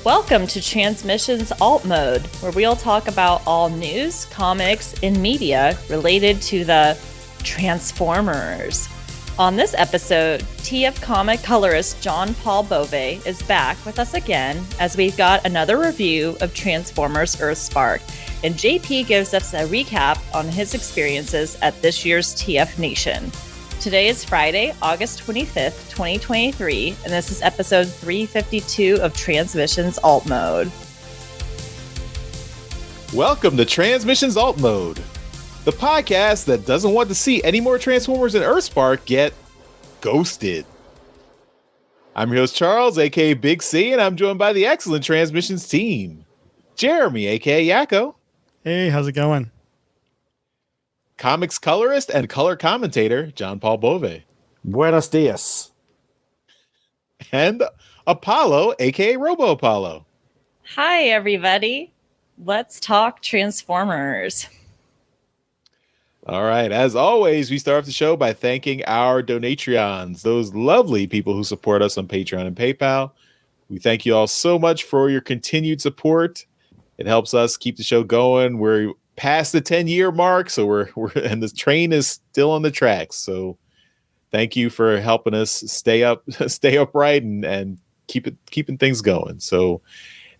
Welcome to Transmissions Alt Mode, where we'll talk about all news, comics, and media related to the Transformers. On this episode, TF comic colorist John-Paul Bove is back with us again as we've got another review of Transformers EarthSpark, and JP gives us a recap on his experiences at this year's TF Nation. Today is Friday, August 25th, 2023, and this is episode 352 of Transmissions Alt Mode. Welcome to Transmissions Alt Mode, the podcast that doesn't want to see any more Transformers in EarthSpark get ghosted. I'm your host, Charles, aka Big C, and I'm joined by the excellent Transmissions team. Jeremy, aka Yakko. Hey, how's it going? Comics colorist and color commentator, John-Paul Bove. Buenos dias. And Apollo, aka Robo Apollo. Hi, everybody. Let's talk Transformers. All right. As always, we start off the show by thanking our Donatreons, those lovely people who support us on Patreon and PayPal. We thank you all so much for your continued support. It helps us keep the show going. We're past the 10-year mark, so we're and the train is still on the tracks. So thank you for helping us stay upright and keeping things going. So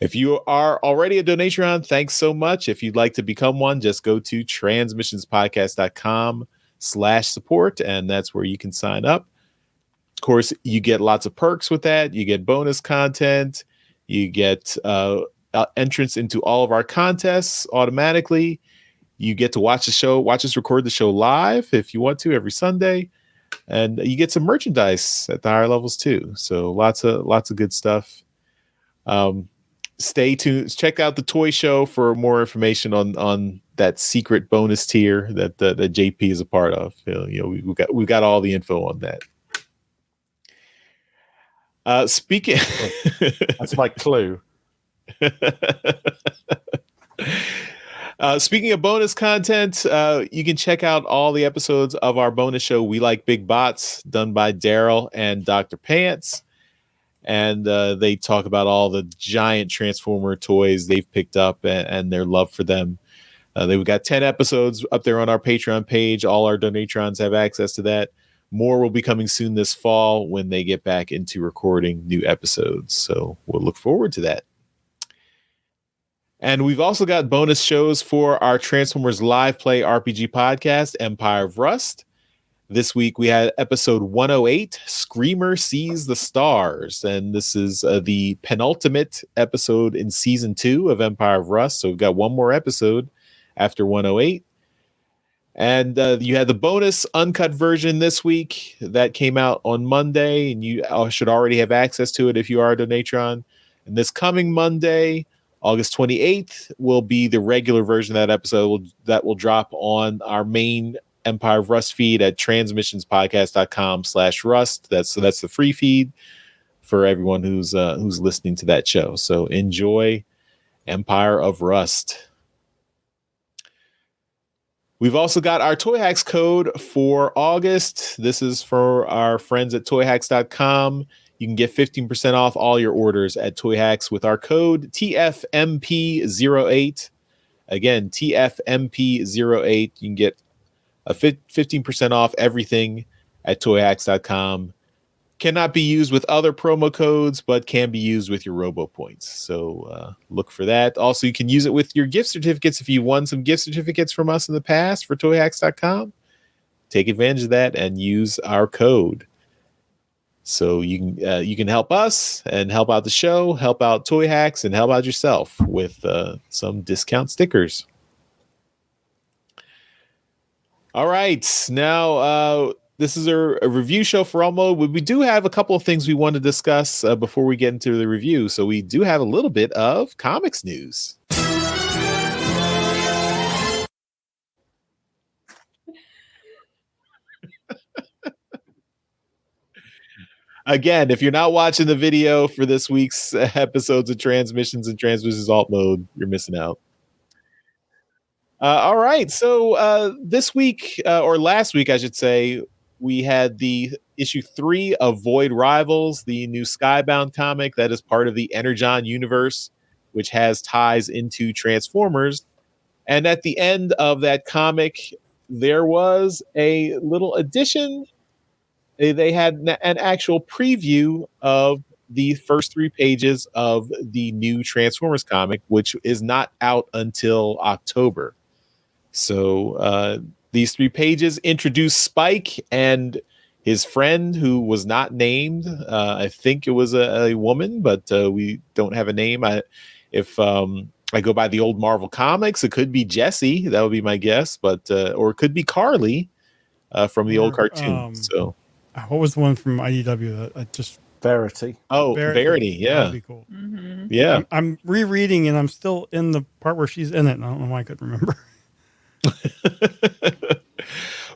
if you are already a Donatreon, thanks so much. If you'd like to become one, just go to transmissionspodcast.com/support, and that's where you can sign up. Of course, you get lots of perks with that. You get bonus content. You get entrance into all of our contests automatically. You get to watch us record the show live if you want to every Sunday, and you get some merchandise at the higher levels too. So lots of good stuff. Stay tuned. Check out the toy show for more information on that secret bonus tier that JP is a part of. We've got all the info on that. Speaking, That's my clue. Speaking of bonus content, you can check out all the episodes of our bonus show, We Like Big Bots, done by Daryl and Dr. Pants. And they talk about all the giant Transformer toys they've picked up and their love for them. They've got 10 episodes up there on our Patreon page. All our Donatrons have access to that. More will be coming soon this fall when they get back into recording new episodes. So we'll look forward to that. And we've also got bonus shows for our Transformers Live Play RPG podcast, Empire of Rust. This week we had episode 108, Screamer Sees the Stars. And this is the penultimate episode in season 2 of Empire of Rust. So we've got one more episode after 108. And you had the bonus uncut version this week that came out on Monday, and you should already have access to it if you are a Donatron. And this coming Monday, August 28th, will be the regular version of that episode that will drop on our main Empire of Rust feed at transmissionspodcast.com/rust. That's the free feed for everyone who's listening to that show. So enjoy Empire of Rust. We've also got our Toy Hacks code for August. This is for our friends at toyhacks.com. You can get 15% off all your orders at Toy Hacks with our code TFMP08. Again, TFMP08. You can get a 15% off everything at toyhacks.com. Cannot be used with other promo codes, but can be used with your Robo Points. So look for that. Also, you can use it with your gift certificates if you won some gift certificates from us in the past for toyhacks.com. Take advantage of that and use our code. So you can help us and help out the show, help out Toy Hacks, and help out yourself with some discount stickers. All right, now this is a review show for Alt Mode. We do have a couple of things we want to discuss before we get into the review. So we do have a little bit of comics news. Again, if you're not watching the video for this week's episodes of Transmissions and Transmissions Alt Mode, you're missing out. All right. So this week, or last week, I should say, we had the issue 3 of Void Rivals, the new Skybound comic that is part of the Energon universe, which has ties into Transformers. And at the end of that comic, there was a little addition. They had an actual preview of the first 3 pages of the new Transformers comic, which is not out until October. So these 3 pages introduce Spike and his friend, who was not named. I think it was a woman, but we don't have a name. If I go by the old Marvel comics, it could be Jessie. That would be my guess, but or it could be Carly from the old cartoon. So what was the one from IDW that I just Verity? Oh, Verity, yeah. That'd be cool. Mm-hmm. Yeah. I'm rereading and I'm still in the part where she's in it. And I don't know why I couldn't remember.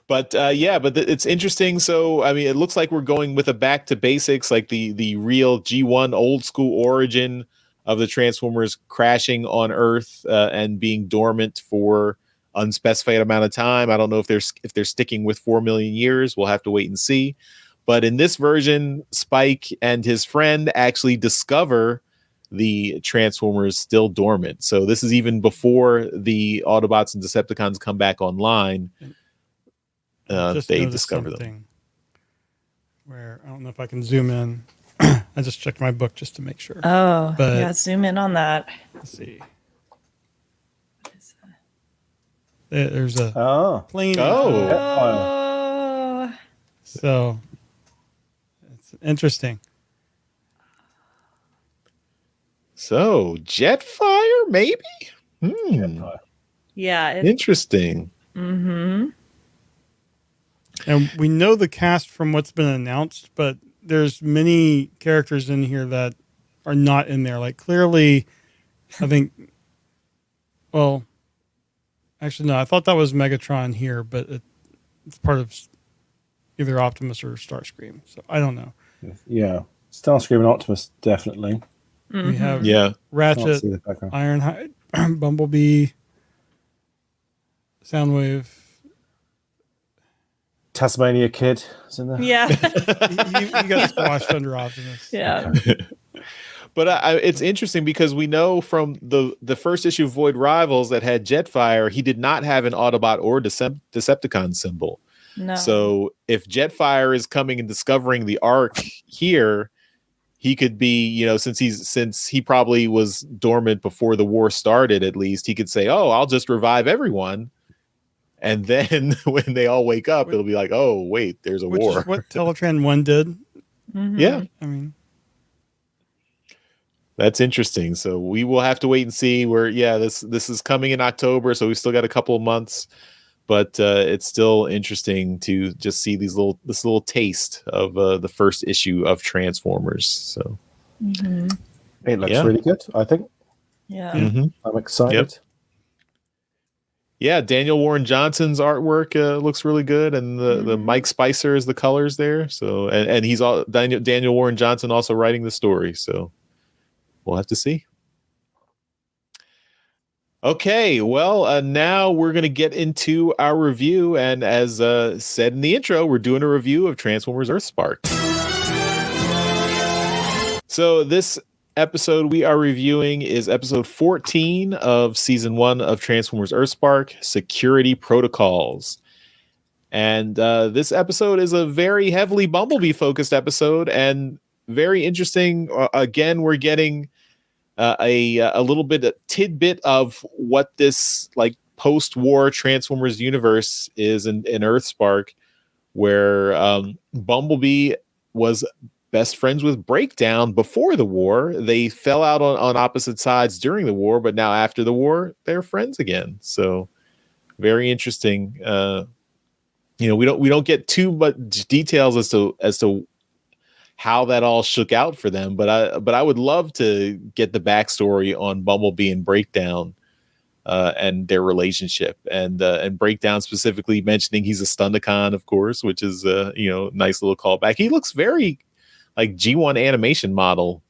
But it's interesting. So, I mean, it looks like we're going with a back to basics, like the real G1 old school origin of the Transformers crashing on Earth and being dormant for unspecified amount of time. I don't know if they're sticking with 4 million years. We'll have to wait and see. But in this version, Spike and his friend actually discover the Transformers still dormant. So this is even before the Autobots and Decepticons come back online. They discover them. Where I don't know if I can zoom in. I just checked my book just to make sure. Oh, But- yeah, zoom in on that. Let's see. There's a Oh, plane. Oh, So it's interesting. So Jetfire, maybe? yeah. Interesting. Mm-hmm. And we know the cast from what's been announced, but there's many characters in here that are not in there. Like clearly, I think, well, actually, no, I thought that was Megatron here, but it's part of either Optimus or Starscream. So I don't know. yeah. Starscream and Optimus, definitely. Mm-hmm. We have Yeah. Can't Ratchet, see the background. Ironhide, Bumblebee, Soundwave. Tasmania Kid is in there. Yeah. He got squashed under Optimus. Yeah. But it's interesting because we know from the first issue of Void Rivals that had Jetfire, he did not have an Autobot or Decepticon symbol. No. So if Jetfire is coming and discovering the Ark here, he could be, since he probably was dormant before the war started, at least he could say, "Oh, I'll just revive everyone." And then when they all wake up, it'll be like, "Oh, wait, there's a Which war." is what Teletran 1 did. Mhm. Yeah. I mean, That's interesting. So we will have to wait and see where, this is coming in October. So we still got a couple of months, but it's still interesting to just see this little taste of the first issue of Transformers. So Mhm. It looks Yeah. really good, I think. Yeah. mhm. I'm excited. Yeah, Daniel Warren Johnson's artwork looks really good, and the Mike Spicer is the colors there. So and he's all Daniel Warren Johnson also writing the story. So we'll have to see. Okay, well, now we're going to get into our review. And as said in the intro, we're doing a review of Transformers EarthSpark. So this episode we are reviewing is episode 14 of season 1 of Transformers EarthSpark, Security Protocols. And this episode is a very heavily Bumblebee focused episode and very interesting. Again, we're getting a little bit a tidbit of what this like post-war Transformers universe is in EarthSpark, where Bumblebee was best friends with Breakdown before the war. They fell out on opposite sides during the war, but now after the war, they're friends again. So very interesting. We don't get too much details as to how that all shook out for them, but I would love to get the backstory on Bumblebee and Breakdown and their relationship, and Breakdown specifically mentioning he's a Stunticon, of course, which is nice little callback. He looks very like G1 animation model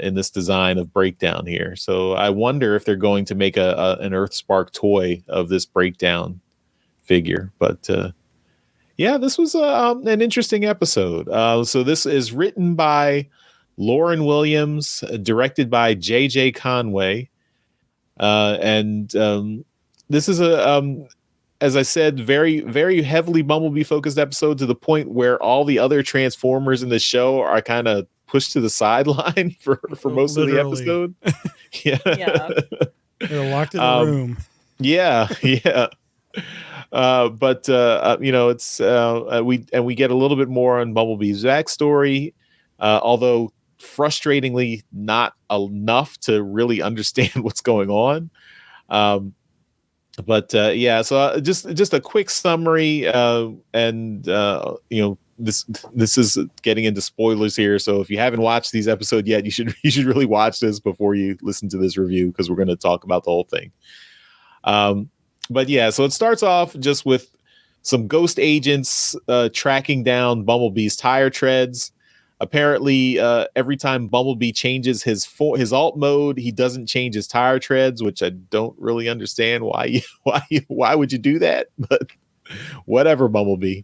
in this design of Breakdown here. So I wonder if they're going to make an EarthSpark toy of this Breakdown figure, but Yeah, this was an interesting episode. So this is written by Lauren Williams, directed by J.J. Conway, and this is as I said, very, very heavily Bumblebee focused episode, to the point where all the other Transformers in the show are kind of pushed to the sideline for most of the Literally. episode. Yeah. Yeah. They're locked in a room. Yeah. But it's we get a little bit more on Bumblebee's backstory, although frustratingly not enough to really understand what's going on. So just a quick summary, and this is getting into spoilers here. So if you haven't watched these episodes yet, you should really watch this before you listen to this review, because we're going to talk about the whole thing. So it starts off just with some ghost agents tracking down Bumblebee's tire treads. Apparently, every time Bumblebee changes his alt mode, he doesn't change his tire treads, which I don't really understand why would you do that? But whatever, Bumblebee.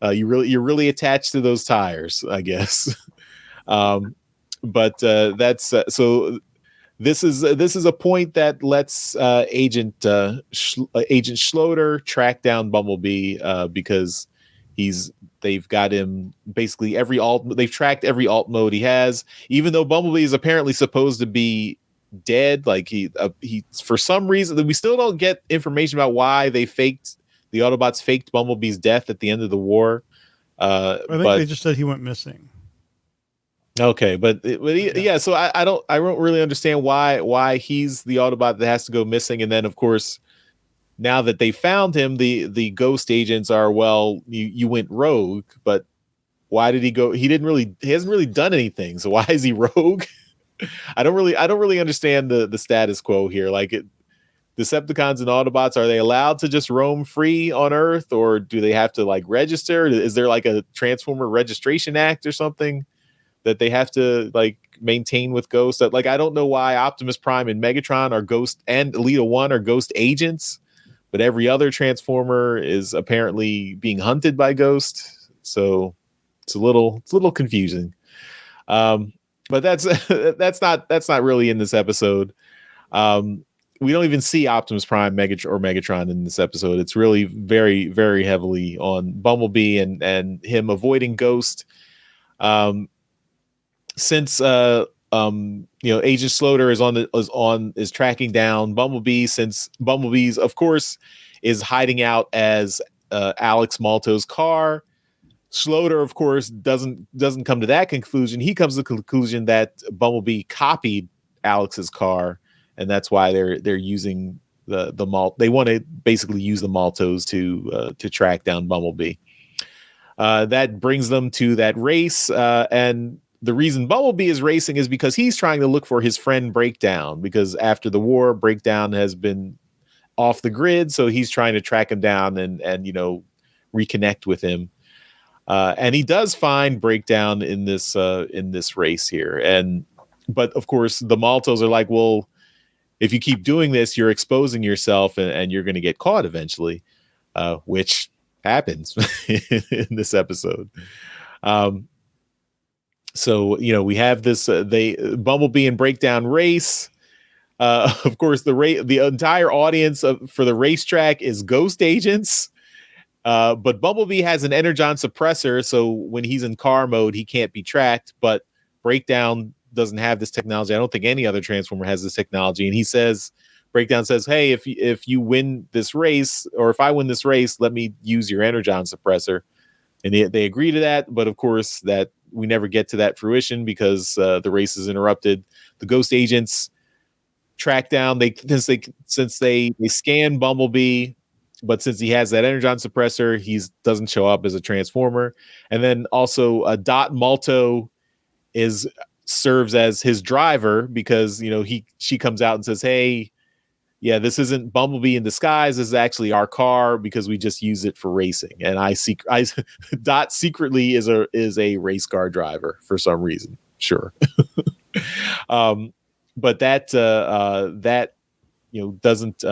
You're really attached to those tires, I guess. That's so. This is a point that lets Agent Schloter track down Bumblebee, because they've got him basically they've tracked every alt mode he has, even though Bumblebee is apparently supposed to be dead. Like he for some reason, we still don't get information about why the Autobots faked Bumblebee's death at the end of the war. I think they just said he went missing. Okay, so I don't really understand why he's the Autobot that has to go missing. And then of course, now that they found him, the ghost agents are, well, you went rogue, but why did he go? He hasn't really done anything. So why is he rogue? I don't really understand the status quo here. Like, Decepticons and Autobots, are they allowed to just roam free on Earth, or do they have to like register? Is there like a Transformer Registration Act or something that they have to like maintain with Ghost? Like, I don't know why Optimus Prime and Megatron are Ghost, and Elita 1 are Ghost agents, but every other Transformer is apparently being hunted by Ghost. So it's a little confusing. But that's not really in this episode. We don't even see Optimus Prime, Megatron in this episode. It's really very, very heavily on Bumblebee and him avoiding Ghost. Since Agent Schloter is tracking down Bumblebee, since Bumblebee's, of course, is hiding out as Alex Malto's car. Schloter, of course, doesn't come to that conclusion. He comes to the conclusion that Bumblebee copied Alex's car, and that's why they're using the Malt. They want to basically use the Maltos to track down Bumblebee. That brings them to that race, and the reason Bumblebee is racing is because he's trying to look for his friend Breakdown, because after the war, Breakdown has been off the grid, so he's trying to track him down and reconnect with him. And he does find Breakdown in this race here, but of course the Maltos are like, well, if you keep doing this, you're exposing yourself, and you're going to get caught eventually, which happens in this episode. So we have this Bumblebee and Breakdown race. Of course, the entire audience for the racetrack is ghost agents. But Bumblebee has an energon suppressor, so when he's in car mode, he can't be tracked. But Breakdown doesn't have this technology. I don't think any other Transformer has this technology. And Breakdown says, "Hey, if you win this race, or if I win this race, let me use your energon suppressor." And they agree to that. But of course, that we never get to that fruition, because the race is interrupted. The ghost agents track down. Since they scan Bumblebee. But since he has that energon suppressor, he doesn't show up as a Transformer. And then also Dot Malto serves as his driver, because she comes out and says, "Hey, yeah, this isn't Bumblebee in disguise. This is actually our car, because we just use it for racing." And Dot secretly is a race car driver for some reason. Sure. But that doesn't.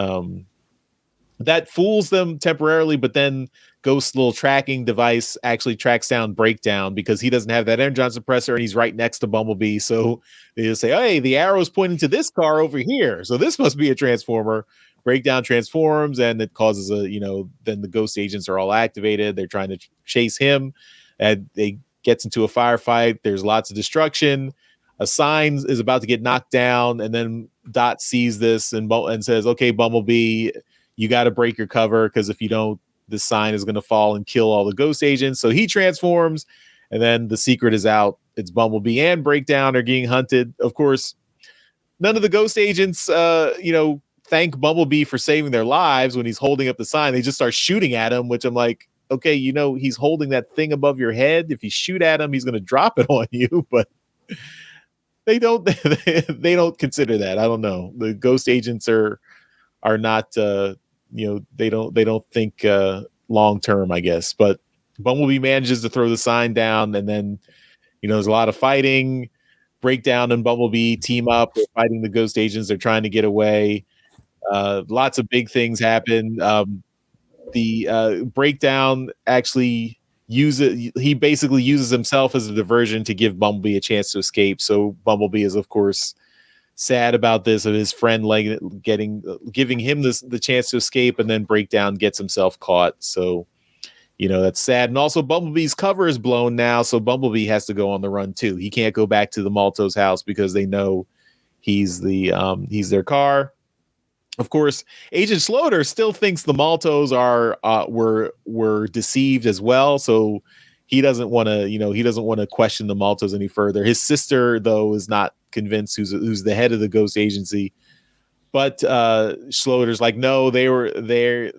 that fools them temporarily, but then Ghost's little tracking device actually tracks down Breakdown because he doesn't have that energon suppressor and he's right next to Bumblebee. So they just say, hey, the arrow's pointing to this car over here, so this must be a Transformer. Breakdown transforms and it causes then the Ghost agents are all activated. They're trying to chase him and they gets into a firefight. There's lots of destruction. A sign is about to get knocked down, and then Dot sees this and says, okay, Bumblebee, you got to break your cover, because if you don't, the sign is going to fall and kill all the Ghost agents. So he transforms, and then the secret is out. It's Bumblebee and Breakdown are getting hunted. Of course, none of the Ghost agents, thank Bumblebee for saving their lives when he's holding up the sign. They just start shooting at him, which I'm like, okay, he's holding that thing above your head. If you shoot at him, he's going to drop it on you, but they don't consider that. I don't know. The Ghost agents are not they don't think long term, I guess. But Bumblebee manages to throw the sign down, and then there's a lot of fighting. Breakdown and Bumblebee team up. They're fighting the Ghost agents. They're trying to get away. Lots of big things happen. The Breakdown actually he basically uses himself as a diversion to give Bumblebee a chance to escape. So Bumblebee is, of course, sad about this, of his friend giving him the chance to escape, and then Breakdown gets himself caught. So that's sad. And also Bumblebee's cover is blown now, so Bumblebee has to go on the run too. He can't go back to the Maltos house because they know he's their car. Of course, Agent Slaughter still thinks the Maltos were deceived as well, so he doesn't want to question the Maltos any further. His sister, though, is not convinced, who's the head of the Ghost Agency. But Slaughter's like, no, they're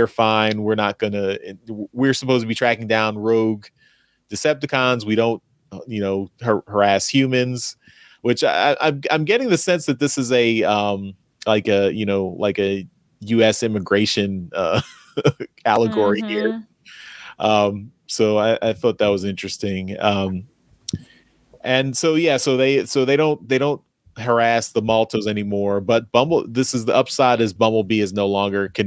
fine. We're supposed to be tracking down rogue Decepticons. We don't harass humans, which I'm getting the sense that this is a like a U.S. immigration allegory here. So I thought that was interesting. And so they don't harass the Maltos anymore. But this is the upside, is Bumblebee can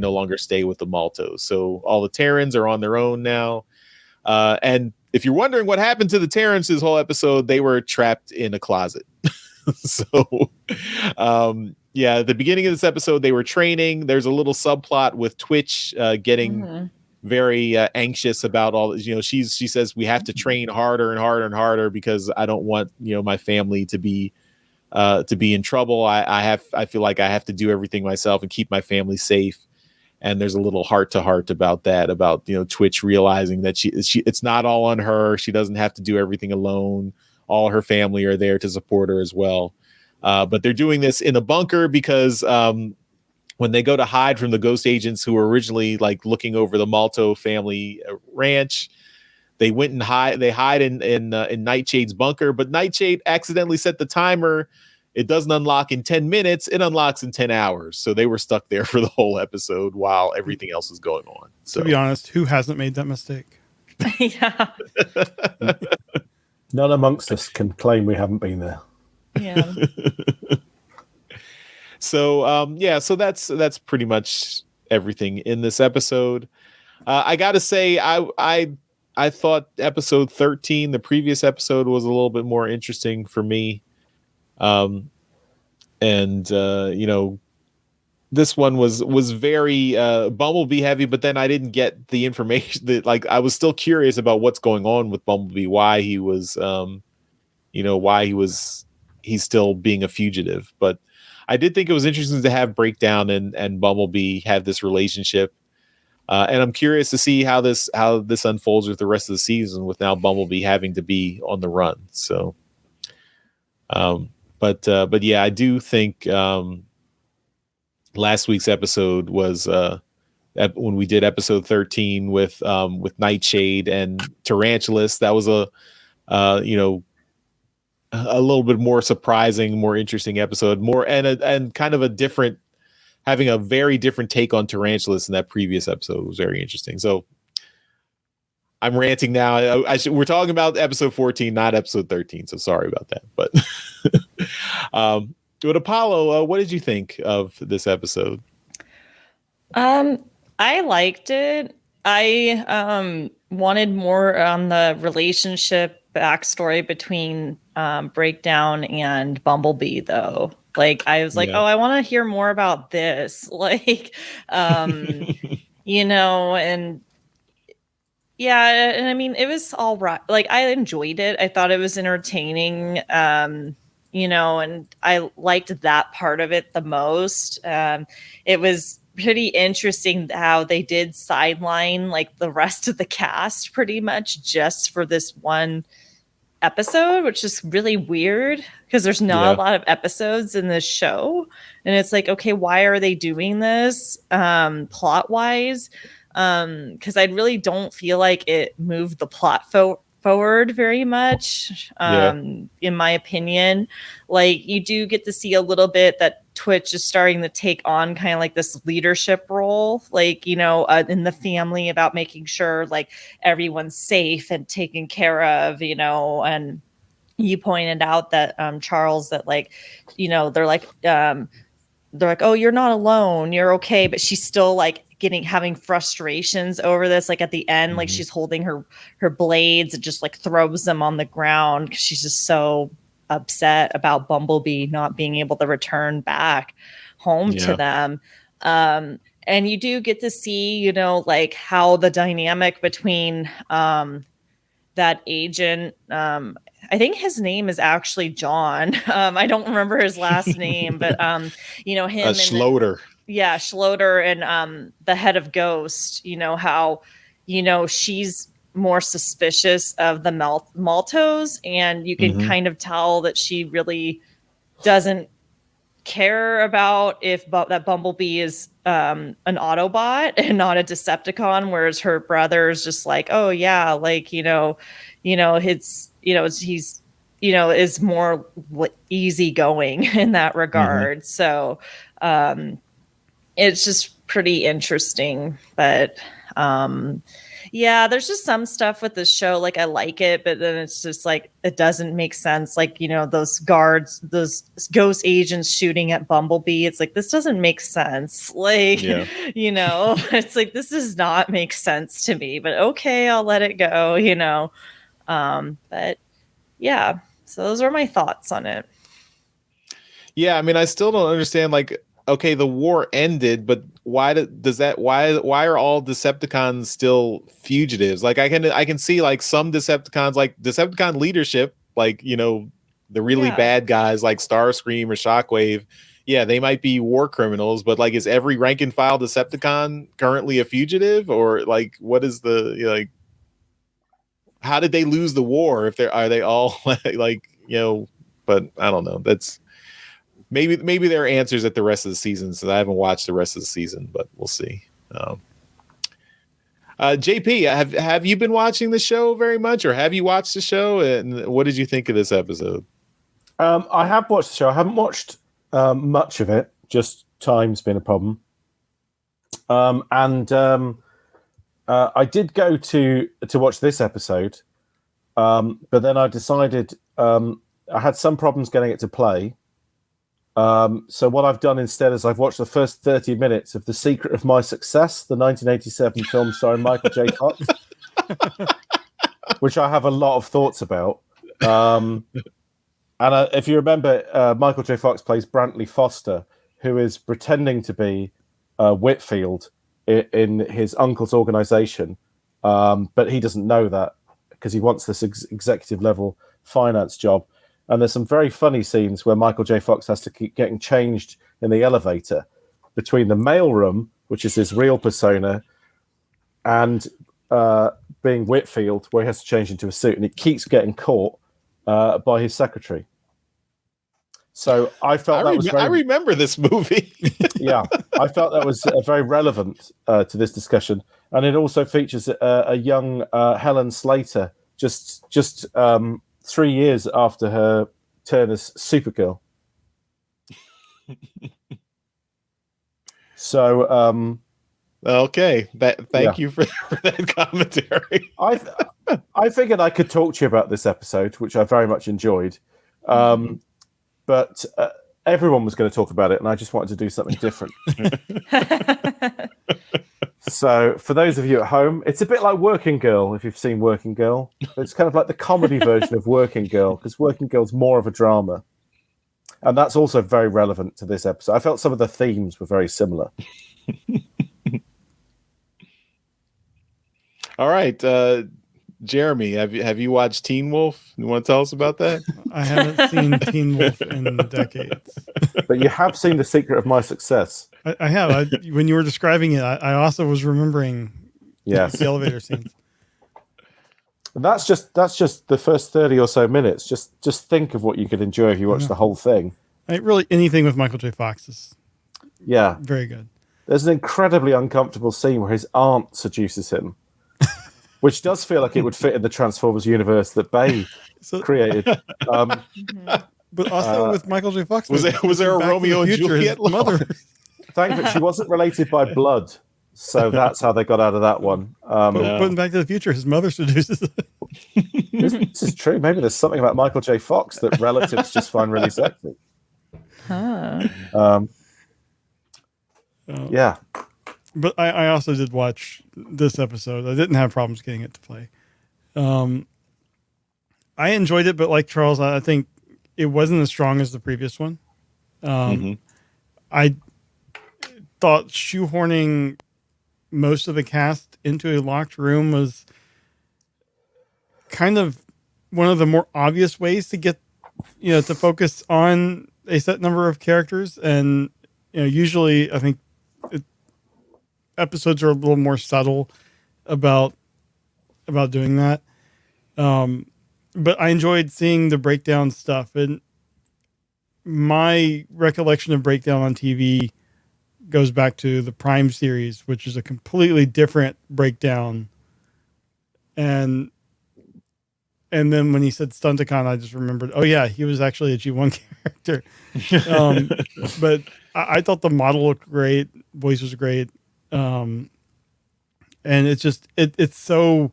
no longer stay with the Maltos. So all the Terrans are on their own now. And if you're wondering what happened to the Terrans this whole episode, they were trapped in a closet. So at the beginning of this episode, they were training. There's a little subplot with Twitch getting very anxious about all this. She says, we have to train harder and harder and harder because I don't want my family to be in trouble. I feel like I have to do everything myself and keep my family safe. And there's a little heart to heart about that, about Twitch realizing that it's not all on her. She doesn't have to do everything alone. All her family are there to support her as well. But they're doing this in a bunker because when they go to hide from the Ghost agents who were originally looking over the Malto family ranch, they went and hide in Nightshade's bunker. But Nightshade accidentally set the timer. It doesn't unlock in 10 minutes. It unlocks in 10 hours. So they were stuck there for the whole episode while everything else is going on. So, to be honest, who hasn't made that mistake? Yeah. None amongst us can claim we haven't been there. Yeah. So that's pretty much everything in this episode. I gotta say, I thought episode 13, the previous episode, was a little bit more interesting for me. This one was very Bumblebee heavy, but then I didn't get the information that I was still curious about what's going on with Bumblebee, why he's still being a fugitive. But I did think it was interesting to have Breakdown and Bumblebee have this relationship. And I'm curious to see how this unfolds with the rest of the season, with now Bumblebee having to be on the run. So, but yeah, I do think last week's episode was when we did episode 13 with Nightshade and Tarantulas. That was a little bit more surprising, more interesting episode, and kind of having a very different take on Tarantulas in that previous episode was very interesting. So I'm ranting now. We're talking about episode 14, not episode 13. So sorry about that. But but Apollo, what did you think of this episode? I liked it. I wanted more on the relationship backstory between Breakdown and Bumblebee, though. Like, I was like, Yeah. oh, I want to hear more about this. Like, um, and yeah, and I mean, it was all right. Like, I enjoyed it. I thought it was entertaining. And I liked that part of it the most. It was pretty interesting how they did sideline like the rest of the cast pretty much just for this one episode, which is really weird because there's not Yeah. a lot of episodes in this show. And it's like, okay, why are they doing this plot wise? Because I really don't feel like it moved the plot forward very much, Yeah. in my opinion. Like, you do get to see a little bit that Twitch is starting to take on kind of like this leadership role, like, in the family, about making sure like everyone's safe and taken care of, and you pointed out that Charles, that like, they're like, oh, you're not alone, you're okay, but she's still like having frustrations over this. Like, at the end, like, she's holding her blades and just like throws them on the ground because she's just so upset about Bumblebee not being able to return back home to them. And you do get to see, like, how the dynamic between that agent, I think his name is actually John. I don't remember his last name, but him and Schloeder. Schloeder and the head of Ghost, how, she's more suspicious of the Maltos, and you can kind of tell that she really doesn't care about if that Bumblebee is an Autobot and not a Decepticon, whereas her brother is just like, oh yeah, like, he's is more easygoing in that regard. So it's just pretty interesting. But yeah, there's just some stuff with the show, like, I like it, but then it's just like, it doesn't make sense. Like, those guards, those ghost agents shooting at Bumblebee. It's like, this doesn't make sense. Like, it's like, this does not make sense to me, but okay, I'll let it go, but yeah, so those are my thoughts on it. Yeah, I mean, I still don't understand. Like, okay, the war ended, but why are all Decepticons still fugitives? Like, I can see like some Decepticons, like Decepticon leadership, like, the really bad guys like Starscream or Shockwave. Yeah, they might be war criminals, but like, is every rank and file Decepticon currently a fugitive, or like, what is the like? How did they lose the war? If are they all like, But I don't know. That's maybe there are answers at the rest of the season, so I haven't watched the rest of the season, but we'll see. JP, have you been watching the show very much, or have you watched the show? And what did you think of this episode? I have watched the show. I haven't watched much of it. Just time's been a problem. I did go to watch this episode, but then I decided I had some problems getting it to play. So what I've done instead is I've watched the first 30 minutes of The Secret of My Success, the 1987 film starring Michael J. Fox, which I have a lot of thoughts about. And if you remember, Michael J. Fox plays Brantley Foster, who is pretending to be Whitfield in his uncle's organization, but he doesn't know that because he wants this executive level finance job. And there's some very funny scenes where Michael J. Fox has to keep getting changed in the elevator between the mailroom, which is his real persona, and being Whitfield, where he has to change into a suit, and he keeps getting caught by his secretary. So I felt I remember this movie. Yeah, I felt that was very relevant to this discussion, and it also features a young Helen Slater, just 3 years after her turn as Supergirl. So, okay, thank you for that commentary. I figured I could talk to you about this episode, which I very much enjoyed. But everyone was going to talk about it, and I just wanted to do something different. So, for those of you at home, it's a bit like Working Girl, if you've seen Working Girl. It's kind of like the comedy version of Working Girl, because Working Girl's more of a drama. And that's also very relevant to this episode. I felt some of the themes were very similar. All right, Jeremy, have you watched Teen Wolf? You want to tell us about that? I haven't seen Teen Wolf in decades. But you have seen The Secret of My Success. I have. When you were describing it, I also was remembering Yes. the elevator scenes. And that's just the first 30 or so minutes. Just think of what you could enjoy if you watch the whole thing. Really, anything with Michael J. Fox is very good. There's an incredibly uncomfortable scene where his aunt seduces him, which does feel like it would fit in the Transformers universe that Bay created. But also with Michael J. Fox. Was there a Romeo and Juliet mother? Thankfully, she wasn't related by blood, so that's how they got out of that one. But in Back to the Future, his mother seduces him. This is true. Maybe there's something about Michael J. Fox that relatives just find really sexy. Yeah. But I also did watch this episode. I didn't have problems getting it to play. I enjoyed it, but like Charles, I think it wasn't as strong as the previous one. I thought shoehorning most of the cast into a locked room was kind of one of the more obvious ways to get, to focus on a set number of characters. And, usually I think episodes are a little more subtle about doing that. But I enjoyed seeing the breakdown stuff, and my recollection of breakdown on TV goes back to the Prime series, which is a completely different breakdown. And then when he said Stunticon, I just remembered, oh yeah, he was actually a G1 character. But I thought the model looked great. Voice was great. And it's just, it's so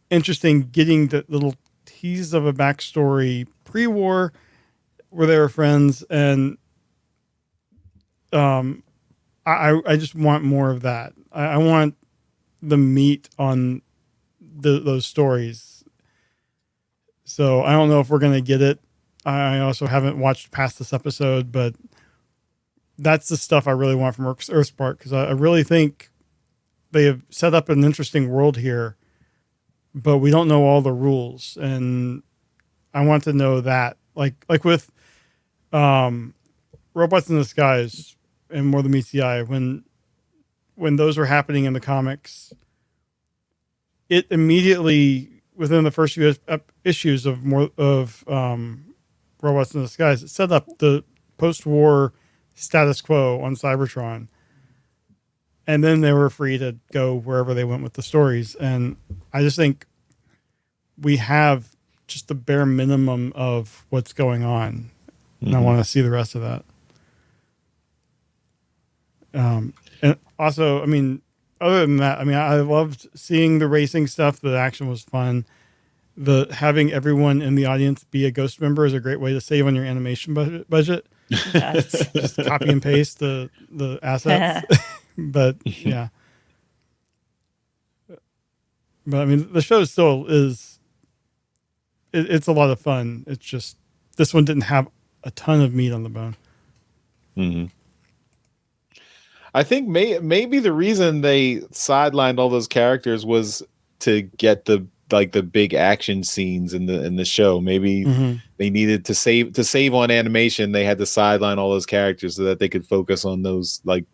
interesting getting the little tease of a backstory pre-war where they were friends. And I just want more of that. I want the meat on those stories. So I don't know if we're going to get it. I also haven't watched past this episode, but that's the stuff I really want from EarthSpark, because I really think they have set up an interesting world here, but we don't know all the rules, and I want to know that. Like with Robots in the Skies and More Than Meets the Eye, when those were happening in the comics, it immediately, within the first few issues of Robots in the Skies, it set up the post-war status quo on Cybertron. And then they were free to go wherever they went with the stories. And I just think we have just the bare minimum of what's going on. And I want to see the rest of that. And also, other than that, I loved seeing the racing stuff. The action was fun. Having everyone in the audience be a ghost member is a great way to save on your animation budget. Yes. Just copy and paste the assets. But yeah. But the show still is, it's a lot of fun. It's just, this one didn't have a ton of meat on the bone. Mm-hmm. I think maybe the reason they sidelined all those characters was to get the big action scenes in the show. Maybe they needed to save on animation. They had to sideline all those characters so that they could focus on those the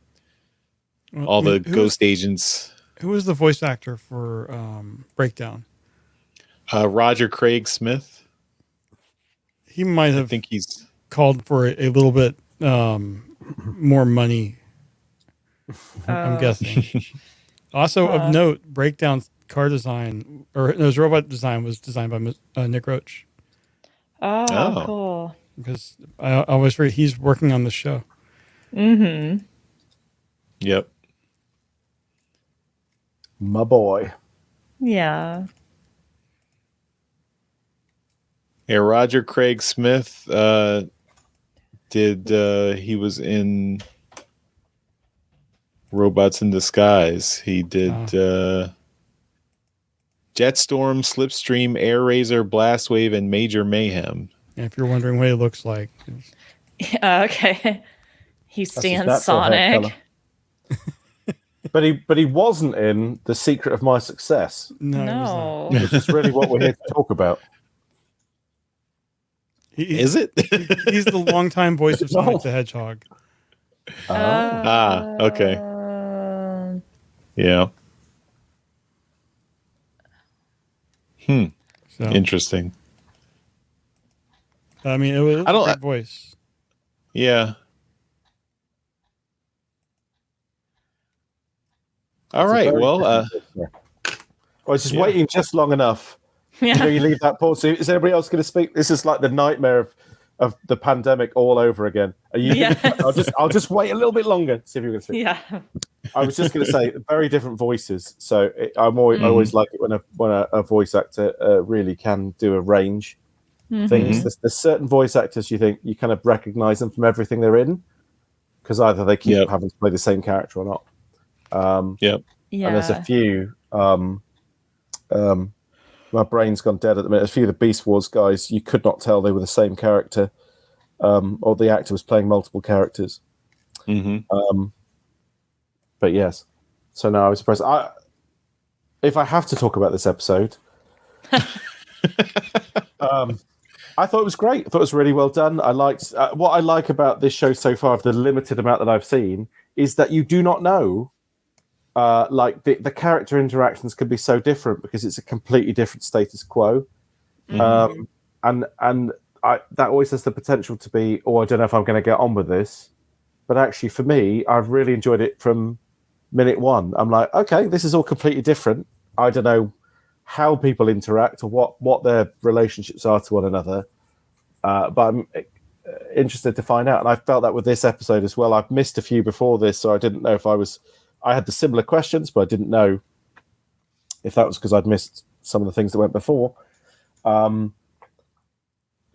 ghost agents. Who was the voice actor for Breakdown? Roger Craig Smith. He might have. I think he's called for a little bit more money. I'm guessing. Also of note, Breakdown's car design, or his robot design, was designed by Nick Roach. Oh, cool. Because I always forget he's working on the show. Mm-hmm. Yep. My boy. Yeah. Yeah, Roger Craig Smith He was in Robots in Disguise. He did Jetstorm, Slipstream, Air Razor, Blastwave, and Major Mayhem. If you're wondering what he looks like. Okay. He That's his stands natural hair Sonic. colour. But he wasn't in The Secret of My Success. No. He was not. Which is really what we're here to talk about. Is it? He's the longtime voice of Sonic the Hedgehog. Okay. Yeah. So, Interesting. I mean, it was a great voice. Yeah. All right. Well, I was just waiting just long enough. Yeah. You leave that pause. So is anybody else going to speak? This is like the nightmare of the pandemic all over again. Are you? Yes. I'll just wait a little bit longer. See if you're going to speak. Yeah. I was just going to say very different voices. So I always like it when a voice actor really can do a range things. There's certain voice actors you think you kind of recognize them from everything they're in, because either they keep having to play the same character or not. Yeah. And there's a few. My brain's gone dead at the minute. A few of the Beast Wars guys, you could not tell they were the same character, or the actor was playing multiple characters. But yes, so no, I was surprised. If I have to talk about this episode, I thought it was great. I thought it was really well done. I liked what I like about this show so far, of the limited amount that I've seen, is that you do not know. Like the character interactions can be so different because it's a completely different status quo, and that always has the potential to be, I don't know if I'm going to get on with this. But actually, for me, I've really enjoyed it from minute one. I'm like, okay, this is all completely different. I don't know how people interact or what their relationships are to one another, but I'm interested to find out. And I felt that with this episode as well. I've missed a few before this, so I didn't know if I had the similar questions, but I didn't know if that was because I'd missed some of the things that went before. But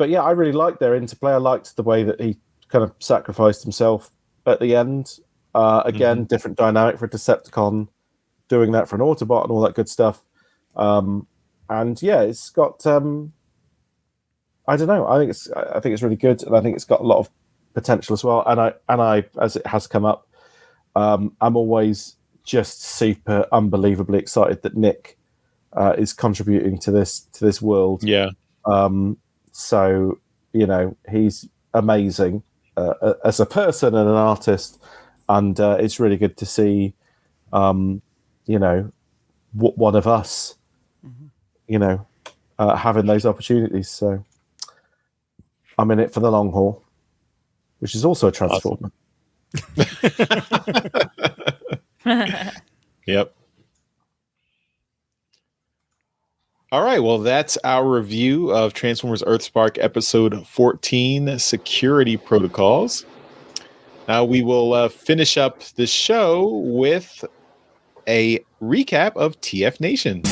yeah, I really liked their interplay. I liked the way that he kind of sacrificed himself at the end. Again, different dynamic for a Decepticon doing that for an Autobot and all that good stuff. And yeah, it's got I don't know. I think it's really good, and I think it's got a lot of potential as well. And I as it has come up, I'm always just super unbelievably excited that Nick is contributing to this world. Yeah. So he's amazing as a person and an artist, and it's really good to see one of us having those opportunities. So I'm in it for the long haul, which is also a Transformer. Awesome. Yep. All right, well, that's our review of Transformers EarthSpark episode 14, Security Protocols. Now we will finish up the show with a recap of TF Nation.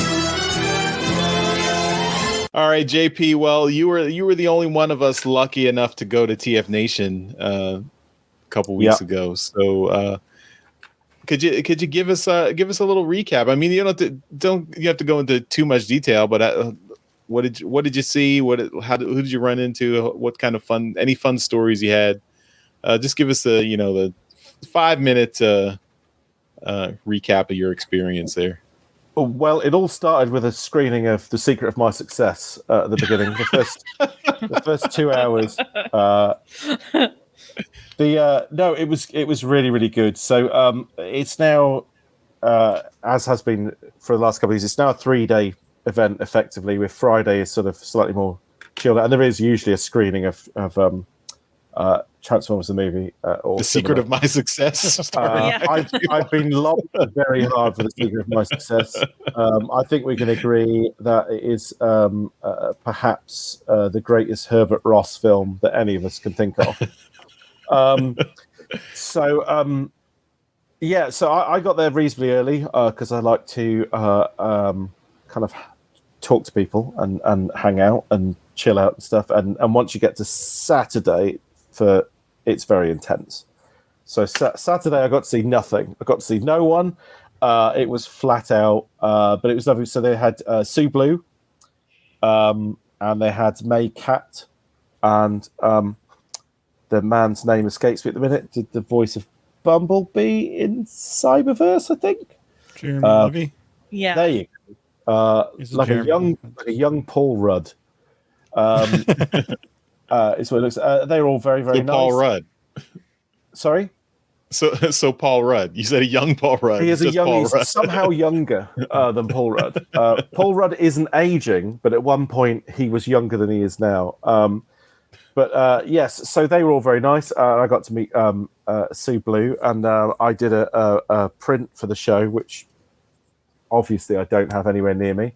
All right, JP, well, you were the only one of us lucky enough to go to TF Nation a couple weeks ago. So could you give us a little recap? I mean, you don't have to go into too much detail, but what did you see? who did you run into? What kind of any fun stories you had? Just give us the 5-minute recap of your experience there. Well, it all started with a screening of The Secret of My Success at the beginning. The first 2 hours. It was really, really good. So it's now, as has been for the last couple of years, it's now a 3-day event effectively, with Friday is sort of slightly more chilled out. And there is usually a screening of Transformers the movie. Or The Secret of My Success. I've been lobbying very hard for The Secret of My Success. I think we can agree that it is perhaps the greatest Herbert Ross film that any of us can think of. So I got there reasonably early because I like to kind of talk to people and hang out and chill out and stuff. And once you get to Saturday for it's very intense. So Saturday I got to see nothing. I got to see no one. It was flat out, but it was lovely. So they had Sue Blue, and they had May Cat, and the man's name escapes me at the minute. Did the voice of Bumblebee in Cyberverse, I think. Jeremy Levy. Yeah. There you go. Like Jeremy. a young Paul Rudd. Is what it looks. They're all very, very nice. Paul Rudd. Sorry. So Paul Rudd. You said a young Paul Rudd. He is he's somehow younger than Paul Rudd. Paul Rudd isn't aging, but at one point he was younger than he is now. But yes, so they were all very nice. I got to meet Sue Blue, and I did a print for the show, which obviously I don't have anywhere near me,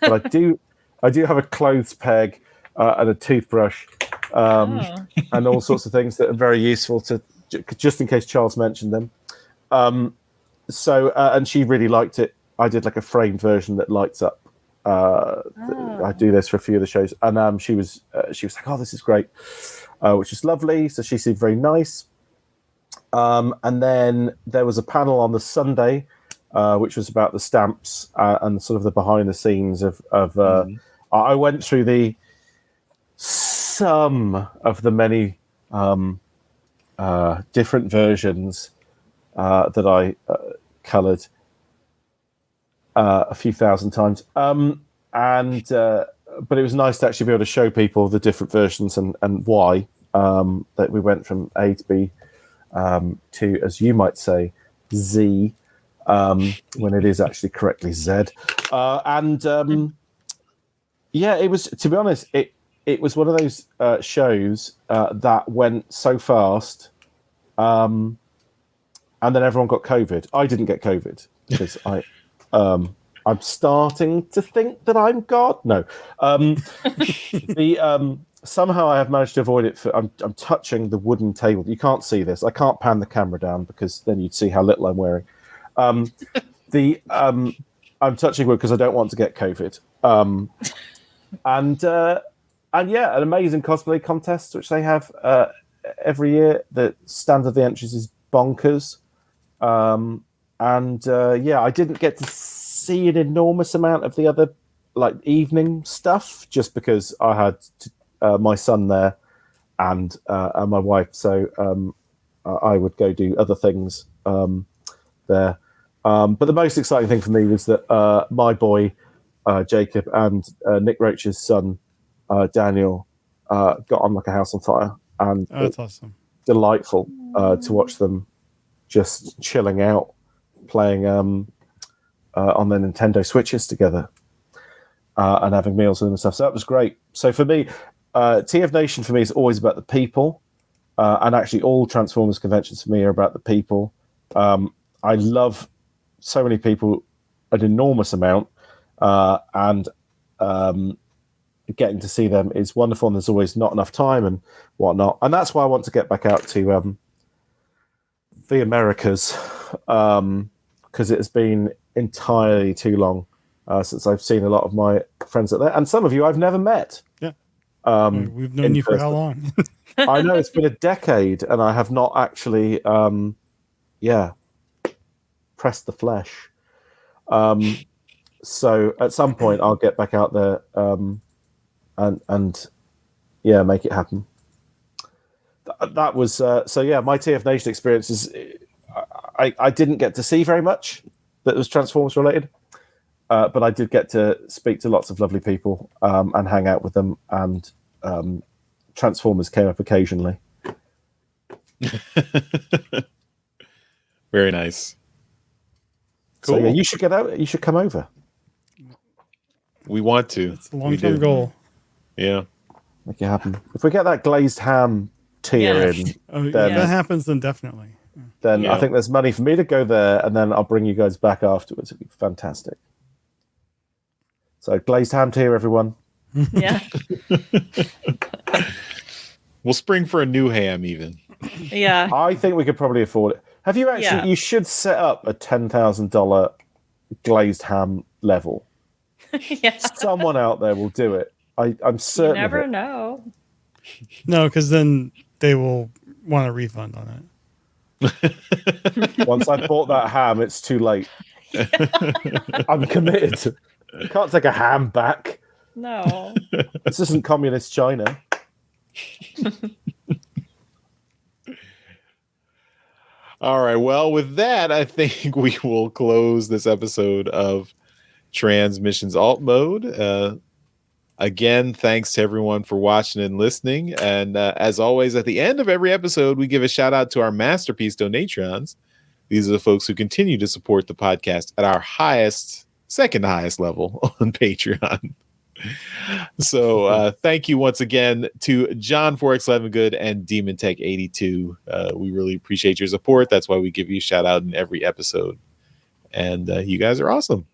but I do have a clothes peg and a toothbrush, and all sorts of things that are very useful to just in case Charles mentioned them. And she really liked it. I did like a framed version that lights up. I do this for a few of the shows, and she was like, "Oh, this is great," which is lovely. So she seemed very nice. And then there was a panel on the Sunday, which was about the stamps and sort of the behind the scenes of. I went through some of the many different versions that I coloured a few thousand times. But it was nice to actually be able to show people the different versions and why that we went from A to B to, as you might say, Z, when it is actually correctly Z. Yeah, it was, to be honest, it was one of those shows that went so fast, and then everyone got COVID. I didn't get COVID because I'm starting to think that I'm God. No, somehow I have managed to avoid it. I'm touching the wooden table. You can't see this. I can't pan the camera down because then you'd see how little I'm wearing. I'm touching wood because I don't want to get COVID. And yeah, an amazing cosplay contest which they have every year. The standard of the entries is bonkers. Yeah, I didn't get to see an enormous amount of the other like evening stuff just because I had my son there and my wife, so I would go do other things there. But the most exciting thing for me was that my boy Jacob and Nick Roach's son Daniel got on like a house on fire, and that's awesome. Delightful to watch them just chilling out, playing on their Nintendo Switches together and having meals with them and stuff. So that was great. So for me, TF Nation for me is always about the people, and actually all Transformers conventions for me are about the people. I love so many people, an enormous amount, and getting to see them is wonderful, and there's always not enough time and whatnot. And that's why I want to get back out to the Americas, because it has been entirely too long since I've seen a lot of my friends out there, and some of you I've never met. Yeah, we've known you for how long? I know it's been a decade, and I have not actually, pressed the flesh. So at some point I'll get back out there and make it happen. That was so. Yeah, my TF Nation experience is I didn't get to see very much that was Transformers related, but I did get to speak to lots of lovely people and hang out with them, and Transformers came up occasionally. Very nice. Cool. So yeah, you should get out. You should come over. We want to. It's a long-term goal. Yeah. Make it happen. If we get that glazed ham tier in, if that happens, then definitely. Then I think there's money for me to go there, and then I'll bring you guys back afterwards. It'd be fantastic. So glazed ham tier, everyone. Yeah. We'll spring for a new ham even. Yeah. I think we could probably afford it. Have you actually? Yeah. You should set up a $10,000 glazed ham level. Yeah. Someone out there will do it. I'm certain. You never of it. know. No, because then they will want a refund on it. Once I bought that ham, it's too late. I'm committed. Can't take a ham back. No. This isn't communist China. All right. Well, with that, I think we will close this episode of Transmissions Alt Mode. Again, thanks to everyone for watching and listening. And as always, at the end of every episode, we give a shout out to our masterpiece donatrons. These are the folks who continue to support the podcast at our second highest level on Patreon. So thank you once again to John 4X11 Good and Demon Tech 82. We really appreciate your support. That's why we give you a shout out in every episode. And you guys are awesome.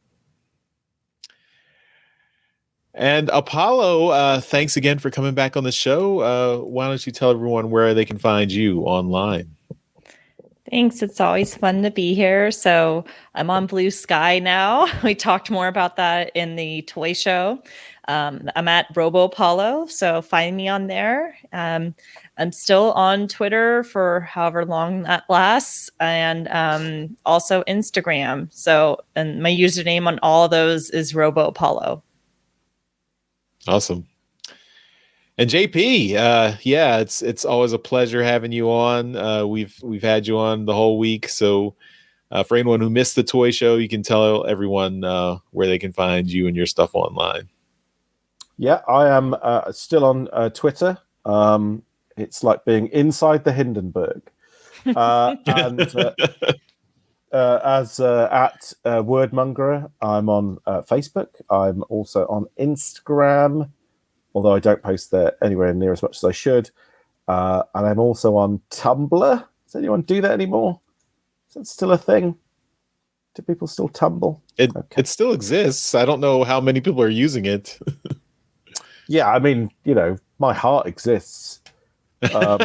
And Apollo, thanks again for coming back on the show. Why don't you tell everyone where they can find you online? Thanks. It's always fun to be here. So I'm on Blue Sky now. We talked more about that in the toy show. I'm at Robo Apollo, so find me on there. I'm still on Twitter for however long that lasts, and also Instagram. So, and my username on all of those is Robo Apollo. Awesome. And JP, yeah, it's always a pleasure having you on. We've had you on the whole week, so for anyone who missed the toy show, you can tell everyone where they can find you and your stuff online. Yeah, I am still on Twitter. It's like being inside the Hindenburg. And as at Wordmongerer, I'm on Facebook. I'm also on Instagram, although I don't post there anywhere near as much as I should. And I'm also on Tumblr. Does anyone do that anymore? Is that still a thing? Do people still tumble? It still exists. I don't know how many people are using it. Yeah, I mean, my heart exists. I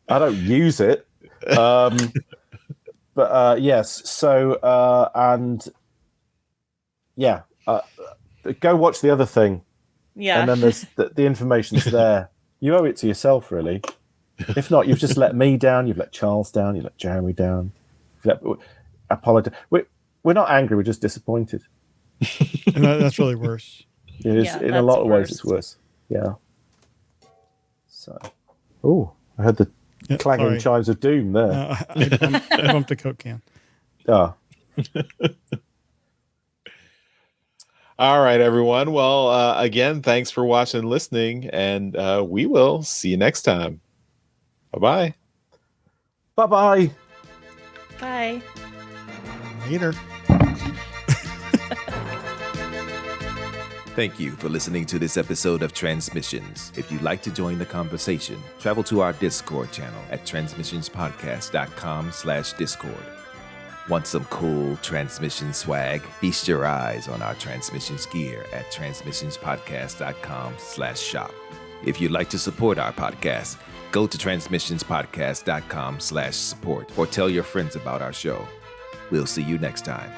don't use it. But yes, so and yeah, go watch the other thing. Yeah. And then there's the information's there. You owe it to yourself, really. If not, you've just let me down. You've let Charles down. You let Jeremy down. You've let Apollo down. We're not angry. We're just disappointed. And that's really worse. It is, in a lot of ways, it's worse. Yeah. So, I heard the clanging chimes of doom there. I bumped a Coke can. Ah. All right, everyone. Well, again, thanks for watching and listening, and we will see you next time. Bye-bye. Bye-bye. Bye. Later. Thank you for listening to this episode of Transmissions. If you'd like to join the conversation, travel to our Discord channel at transmissionspodcast.com/Discord. Want some cool transmission swag? Feast your eyes on our transmissions gear at transmissionspodcast.com/shop. If you'd like to support our podcast, go to transmissionspodcast.com/support or tell your friends about our show. We'll see you next time.